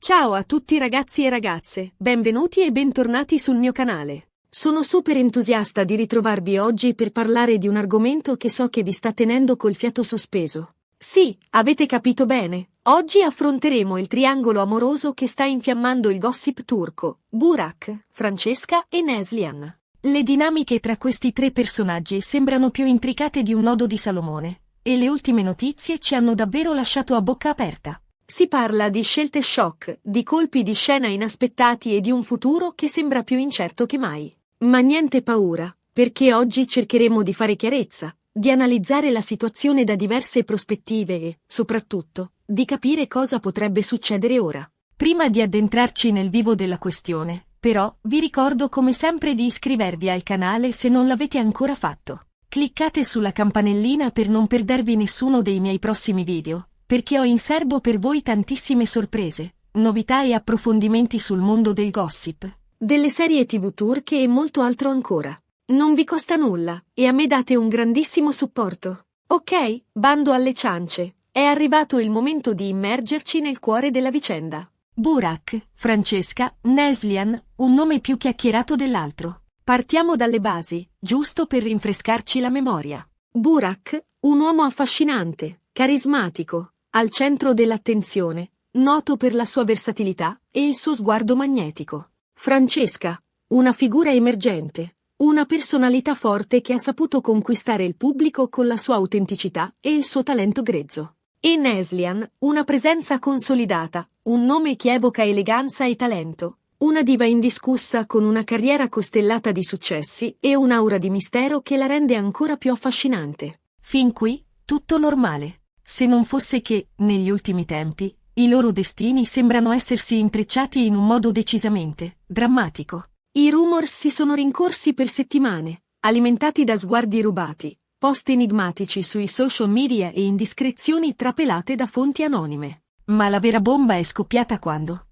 Ciao a tutti ragazzi e ragazze, benvenuti e bentornati sul mio canale. Sono super entusiasta di ritrovarvi oggi per parlare di un argomento che so che vi sta tenendo col fiato sospeso. Sì, avete capito bene, oggi affronteremo il triangolo amoroso che sta infiammando il gossip turco, Burak, Francesca e Neslihan. Le dinamiche tra questi tre personaggi sembrano più intricate di un nodo di Salomone, e le ultime notizie ci hanno davvero lasciato a bocca aperta. Si parla di scelte shock, di colpi di scena inaspettati e di un futuro che sembra più incerto che mai. Ma niente paura, perché oggi cercheremo di fare chiarezza, di analizzare la situazione da diverse prospettive e, soprattutto, di capire cosa potrebbe succedere ora. Prima di addentrarci nel vivo della questione, però, vi ricordo come sempre di iscrivervi al canale se non l'avete ancora fatto. Cliccate sulla campanellina per non perdervi nessuno dei miei prossimi video, perché ho in serbo per voi tantissime sorprese, novità e approfondimenti sul mondo del gossip, delle serie TV turche e molto altro ancora. Non vi costa nulla, e a me date un grandissimo supporto. Ok, bando alle ciance, è arrivato il momento di immergerci nel cuore della vicenda. Burak, Francesca, Neslihan, un nome più chiacchierato dell'altro. Partiamo dalle basi, giusto per rinfrescarci la memoria. Burak, un uomo affascinante, carismatico, al centro dell'attenzione, noto per la sua versatilità e il suo sguardo magnetico. Francesca, una figura emergente, una personalità forte che ha saputo conquistare il pubblico con la sua autenticità e il suo talento grezzo. E Neslihan, una presenza consolidata, un nome che evoca eleganza e talento, una diva indiscussa con una carriera costellata di successi e un'aura di mistero che la rende ancora più affascinante. Fin qui, tutto normale. Se non fosse che, negli ultimi tempi, i loro destini sembrano essersi intrecciati in un modo decisamente drammatico. I rumors si sono rincorsi per settimane, alimentati da sguardi rubati, post enigmatici sui social media e indiscrezioni trapelate da fonti anonime. Ma la vera bomba è scoppiata quando?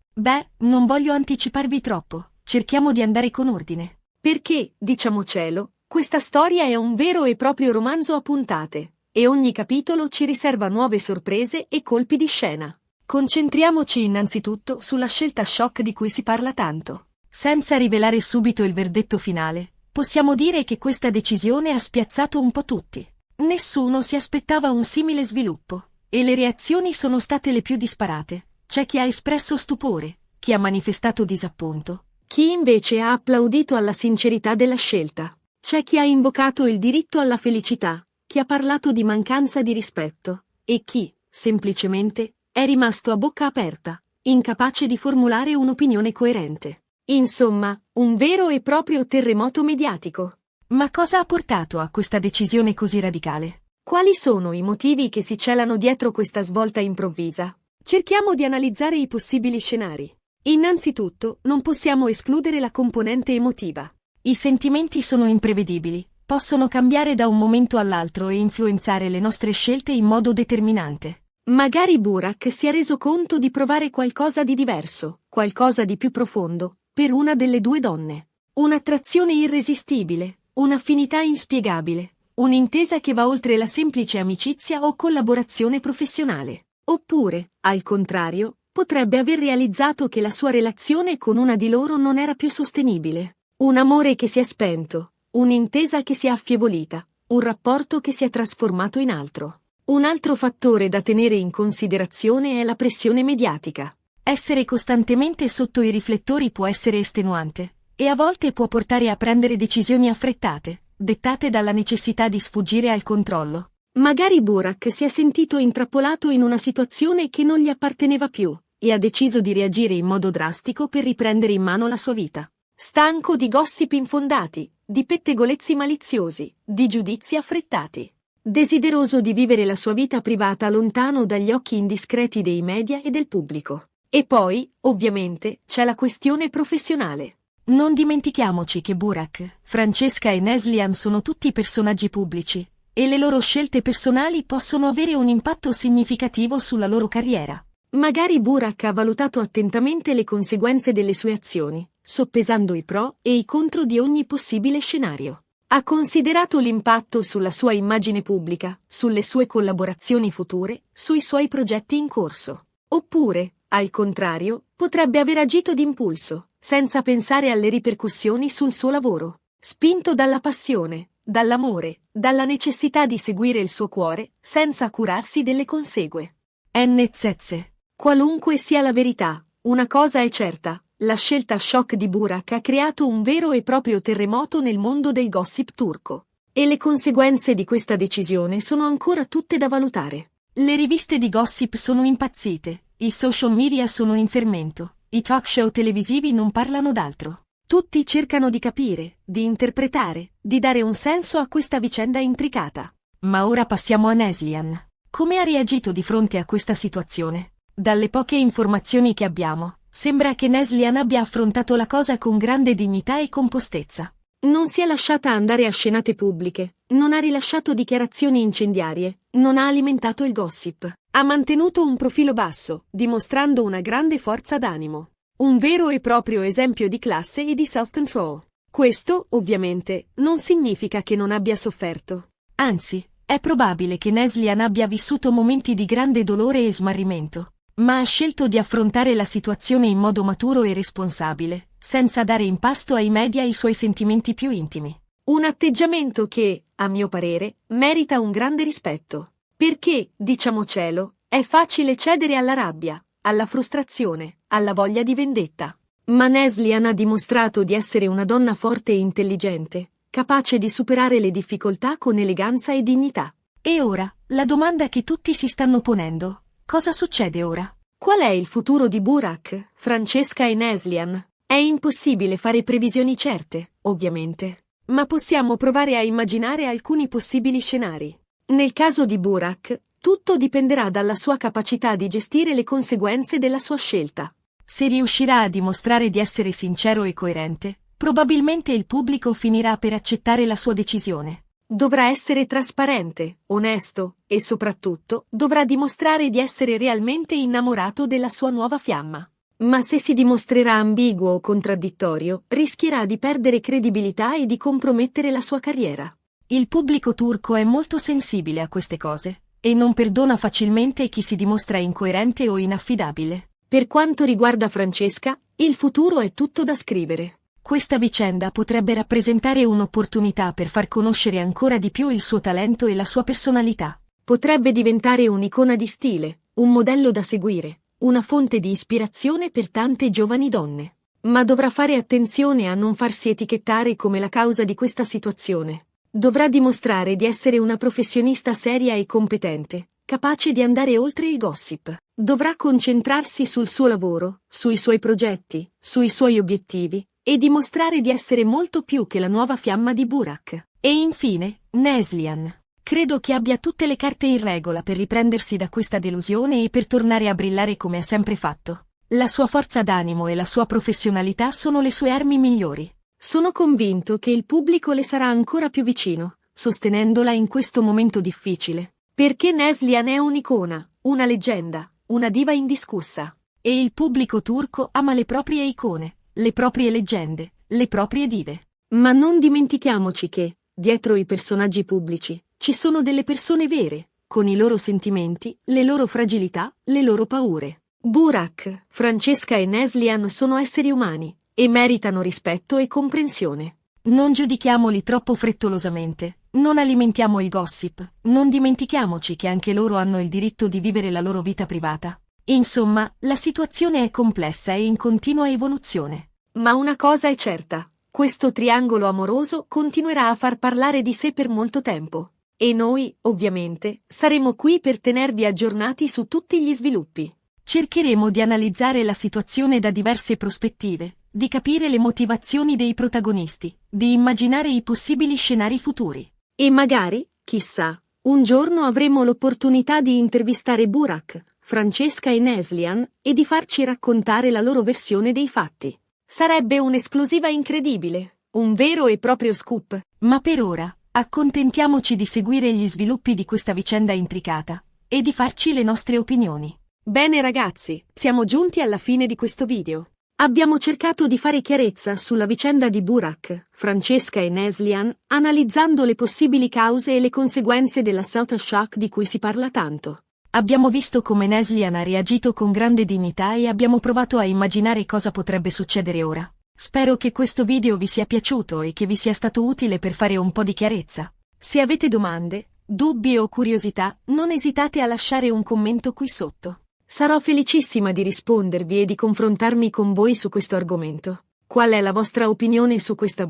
Non voglio anticiparvi troppo, cerchiamo di andare con ordine. Perché, diciamocelo, questa storia è un vero e proprio romanzo a puntate. E ogni capitolo ci riserva nuove sorprese e colpi di scena. Concentriamoci innanzitutto sulla scelta shock di cui si parla tanto. Senza rivelare subito il verdetto finale, possiamo dire che questa decisione ha spiazzato un po' tutti. Nessuno si aspettava un simile sviluppo, e le reazioni sono state le più disparate. C'è chi ha espresso stupore, chi ha manifestato disappunto, chi invece ha applaudito alla sincerità della scelta. C'è chi ha invocato il diritto alla felicità, chi ha parlato di mancanza di rispetto, e chi, semplicemente, è rimasto a bocca aperta, incapace di formulare un'opinione coerente. Insomma, un vero e proprio terremoto mediatico. Ma cosa ha portato a questa decisione così radicale? Quali sono i motivi che si celano dietro questa svolta improvvisa? Cerchiamo di analizzare i possibili scenari. Innanzitutto, non possiamo escludere la componente emotiva. I sentimenti sono imprevedibili. Possono cambiare da un momento all'altro e influenzare le nostre scelte in modo determinante. Magari Burak si è reso conto di provare qualcosa di diverso, qualcosa di più profondo, per una delle due donne. Un'attrazione irresistibile, un'affinità inspiegabile, un'intesa che va oltre la semplice amicizia o collaborazione professionale. Oppure, al contrario, potrebbe aver realizzato che la sua relazione con una di loro non era più sostenibile. Un amore che si è spento. Un'intesa che si è affievolita, un rapporto che si è trasformato in altro. Un altro fattore da tenere in considerazione è la pressione mediatica. Essere costantemente sotto i riflettori può essere estenuante, e a volte può portare a prendere decisioni affrettate, dettate dalla necessità di sfuggire al controllo. Magari Burak si è sentito intrappolato in una situazione che non gli apparteneva più, e ha deciso di reagire in modo drastico per riprendere in mano la sua vita. Stanco di gossip infondati, di pettegolezzi maliziosi, di giudizi affrettati. Desideroso di vivere la sua vita privata lontano dagli occhi indiscreti dei media e del pubblico. E poi, ovviamente, c'è la questione professionale. Non dimentichiamoci che Burak, Francesca e Neslihan sono tutti personaggi pubblici, e le loro scelte personali possono avere un impatto significativo sulla loro carriera. Magari Burak ha valutato attentamente le conseguenze delle sue azioni, soppesando i pro e i contro di ogni possibile scenario. Ha considerato l'impatto sulla sua immagine pubblica, sulle sue collaborazioni future, sui suoi progetti in corso. Oppure, Al contrario, potrebbe aver agito d'impulso, senza pensare alle ripercussioni sul suo lavoro. Spinto dalla passione, dall'amore, dalla necessità di seguire il suo cuore, senza curarsi delle consegue. NZZ. Qualunque sia la verità, una cosa è certa, la scelta shock di Burak ha creato un vero e proprio terremoto nel mondo del gossip turco. E le conseguenze di questa decisione sono ancora tutte da valutare. Le riviste di gossip sono impazzite, i social media sono in fermento, i talk show televisivi non parlano d'altro. Tutti cercano di capire, di interpretare, di dare un senso a questa vicenda intricata. Ma ora passiamo a Neslihan. Come ha reagito di fronte a questa situazione? Dalle poche informazioni che abbiamo, sembra che Neslihan abbia affrontato la cosa con grande dignità e compostezza. Non si è lasciata andare a scenate pubbliche, non ha rilasciato dichiarazioni incendiarie, non ha alimentato il gossip. Ha mantenuto un profilo basso, dimostrando una grande forza d'animo. Un vero e proprio esempio di classe e di self-control. Questo, ovviamente, non significa che non abbia sofferto. Anzi, è probabile che Neslihan abbia vissuto momenti di grande dolore e smarrimento, ma ha scelto di affrontare la situazione in modo maturo e responsabile, senza dare in pasto ai media i suoi sentimenti più intimi. Un atteggiamento che, a mio parere, merita un grande rispetto. Perché, diciamocelo, è facile cedere alla rabbia, alla frustrazione, alla voglia di vendetta. Ma Neslihan ha dimostrato di essere una donna forte e intelligente, capace di superare le difficoltà con eleganza e dignità. E ora, la domanda che tutti si stanno ponendo: cosa succede ora? Qual è il futuro di Burak, Francesca e Neslihan? È impossibile fare previsioni certe, ovviamente, ma possiamo provare a immaginare alcuni possibili scenari. Nel caso di Burak, tutto dipenderà dalla sua capacità di gestire le conseguenze della sua scelta. Se riuscirà a dimostrare di essere sincero e coerente, probabilmente il pubblico finirà per accettare la sua decisione. Dovrà essere trasparente, onesto e soprattutto dovrà dimostrare di essere realmente innamorato della sua nuova fiamma. Ma se si dimostrerà ambiguo o contraddittorio, rischierà di perdere credibilità e di compromettere la sua carriera. Il pubblico turco è molto sensibile a queste cose, e non perdona facilmente chi si dimostra incoerente o inaffidabile. Per quanto riguarda Francesca, il futuro è tutto da scrivere. Questa vicenda potrebbe rappresentare un'opportunità per far conoscere ancora di più il suo talento e la sua personalità. Potrebbe diventare un'icona di stile, un modello da seguire, una fonte di ispirazione per tante giovani donne. Ma dovrà fare attenzione a non farsi etichettare come la causa di questa situazione. Dovrà dimostrare di essere una professionista seria e competente, capace di andare oltre il gossip. Dovrà concentrarsi sul suo lavoro, sui suoi progetti, sui suoi obiettivi, e dimostrare di essere molto più che la nuova fiamma di Burak. E infine, Neslihan. Credo che abbia tutte le carte in regola per riprendersi da questa delusione e per tornare a brillare come ha sempre fatto. La sua forza d'animo e la sua professionalità sono le sue armi migliori. Sono convinto che il pubblico le sarà ancora più vicino, sostenendola in questo momento difficile. Perché Neslihan è un'icona, una leggenda, una diva indiscussa. E il pubblico turco ama le proprie icone, le proprie leggende, le proprie dive. Ma non dimentichiamoci che, dietro i personaggi pubblici, ci sono delle persone vere, con i loro sentimenti, le loro fragilità, le loro paure. Burak, Francesca e Neslihan sono esseri umani, e meritano rispetto e comprensione. Non giudichiamoli troppo frettolosamente, non alimentiamo il gossip, non dimentichiamoci che anche loro hanno il diritto di vivere la loro vita privata. Insomma, la situazione è complessa e in continua evoluzione. Ma una cosa è certa, questo triangolo amoroso continuerà a far parlare di sé per molto tempo. E noi, ovviamente, saremo qui per tenervi aggiornati su tutti gli sviluppi. Cercheremo di analizzare la situazione da diverse prospettive, di capire le motivazioni dei protagonisti, di immaginare i possibili scenari futuri. E magari, chissà, un giorno avremo l'opportunità di intervistare Burak, Francesca e Neslihan e di farci raccontare la loro versione dei fatti. Sarebbe un'esclusiva incredibile, un vero e proprio scoop. Ma per ora, accontentiamoci di seguire gli sviluppi di questa vicenda intricata e di farci le nostre opinioni. Bene ragazzi, siamo giunti alla fine di questo video. Abbiamo cercato di fare chiarezza sulla vicenda di Burak, Francesca e Neslihan, analizzando le possibili cause e le conseguenze della South Shock di cui si parla tanto. Abbiamo visto come Neslihan ha reagito con grande dignità e abbiamo provato a immaginare cosa potrebbe succedere ora. Spero che questo video vi sia piaciuto e che vi sia stato utile per fare un po' di chiarezza. Se avete domande, dubbi o curiosità, non esitate a lasciare un commento qui sotto. Sarò felicissima di rispondervi e di confrontarmi con voi su questo argomento. Qual è la vostra opinione su questa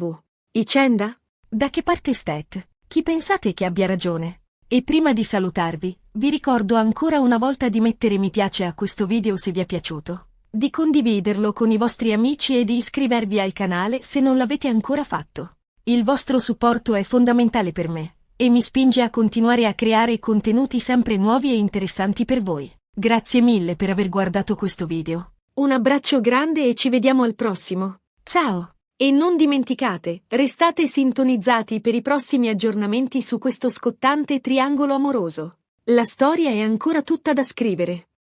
vicenda? Da che parte state? Chi pensate che abbia ragione? E prima di salutarvi, vi ricordo ancora una volta di mettere mi piace a questo video se vi è piaciuto, di condividerlo con i vostri amici e di iscrivervi al canale se non l'avete ancora fatto. Il vostro supporto è fondamentale per me e mi spinge a continuare a creare contenuti sempre nuovi e interessanti per voi. Grazie mille per aver guardato questo video. Un abbraccio grande e ci vediamo al prossimo. Ciao! E non dimenticate, restate sintonizzati per i prossimi aggiornamenti su questo scottante triangolo amoroso. La storia è ancora tutta da scrivere.